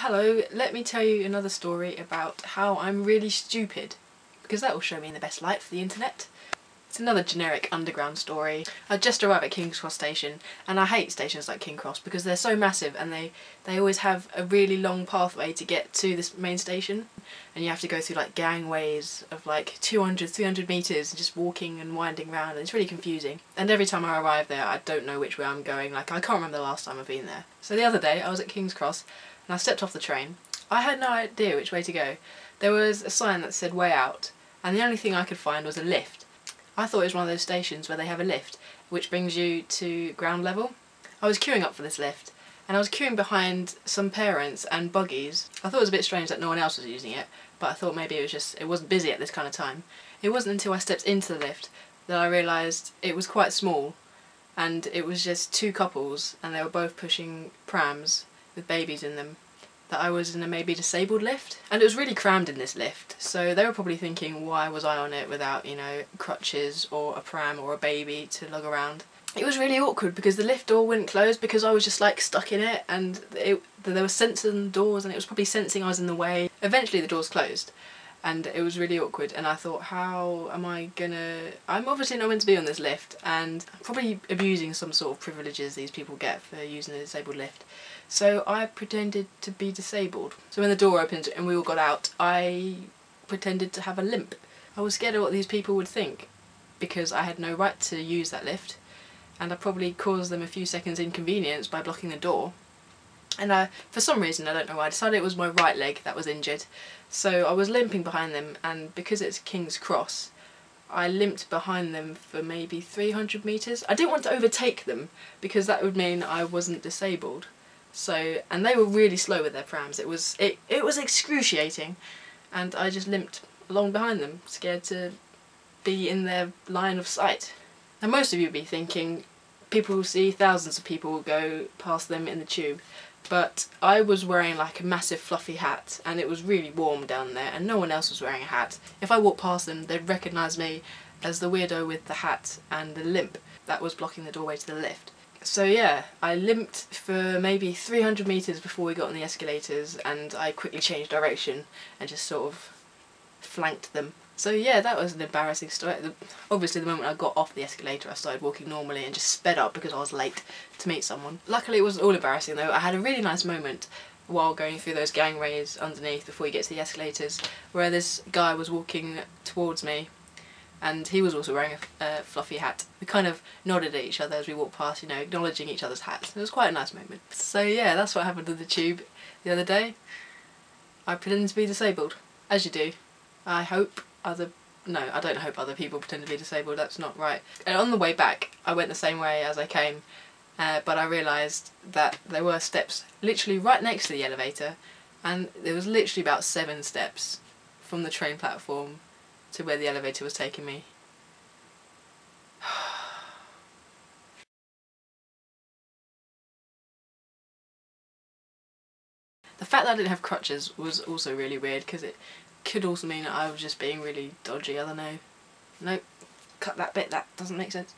Hello, let me tell you another story about how I'm really stupid, because that will show me in the best light for the internet. It's another generic underground story. I just arrived at King's Cross station, and I hate stations like King's Cross because they're so massive and they always have a really long pathway to get to this main station, and you have to go through like gangways of like 200, 300 metres just walking and winding around, and it's really confusing. And every time I arrive there I don't know which way I'm going, like I can't remember the last time I've been there. So the other day I was at King's Cross and I stepped off the train. I had no idea which way to go. There was a sign that said way out, and the only thing I could find was a lift. I thought it was one of those stations where they have a lift which brings you to ground level. I was queuing up for this lift, and I was queuing behind some parents and buggies. I thought it was a bit strange that no one else was using it, but I thought maybe it wasn't busy at this kind of time. It wasn't until I stepped into the lift that I realised it was quite small, and it was just two couples and they were both pushing prams with babies in them, that I was in a maybe disabled lift. And it was really crammed in this lift, so they were probably thinking, why was I on it without, you know, crutches or a pram or a baby to lug around. It was really awkward because the lift door wouldn't close because I was just like stuck in it, and there were sensors on the doors and it was probably sensing I was in the way. Eventually the doors closed and it was really awkward, and I thought, how am I gonna... I'm obviously not meant to be on this lift, and I'm probably abusing some sort of privileges these people get for using a disabled lift. So I pretended to be disabled. So when the door opened and we all got out, I pretended to have a limp. I was scared of what these people would think because I had no right to use that lift, and I probably caused them a few seconds inconvenience by blocking the door. And for some reason, I don't know why, I decided it was my right leg that was injured. So I was limping behind them, and because it's King's Cross, I limped behind them for maybe 300 metres. I didn't want to overtake them because that would mean I wasn't disabled. So, and they were really slow with their prams. It was excruciating, and I just limped along behind them, scared to be in their line of sight. Now most of you would be thinking, people will see thousands of people go past them in the tube, but I was wearing like a massive fluffy hat and it was really warm down there and no one else was wearing a hat. If I walked past them they'd recognise me as the weirdo with the hat and the limp that was blocking the doorway to the lift. So yeah, I limped for maybe 300 metres before we got on the escalators, and I quickly changed direction and just sort of flanked them. So yeah, that was an embarrassing story. Obviously the moment I got off the escalator I started walking normally and just sped up because I was late to meet someone. Luckily it wasn't all embarrassing though. I had a really nice moment while going through those gangways underneath before you get to the escalators, where this guy was walking towards me and he was also wearing a fluffy hat. We kind of nodded at each other as we walked past, you know, acknowledging each other's hats. It was quite a nice moment. So yeah, that's what happened to the tube the other day. I pretended to be disabled, as you do. I hope I don't hope other people pretend to be disabled, that's not right. And on the way back I went the same way as I came, but I realised that there were steps literally right next to the elevator, and there was literally about 7 steps from the train platform to where the elevator was taking me. The fact that I didn't have crutches was also really weird because it could also mean that I was just being really dodgy, I don't know. Nope, cut that bit, that doesn't make sense.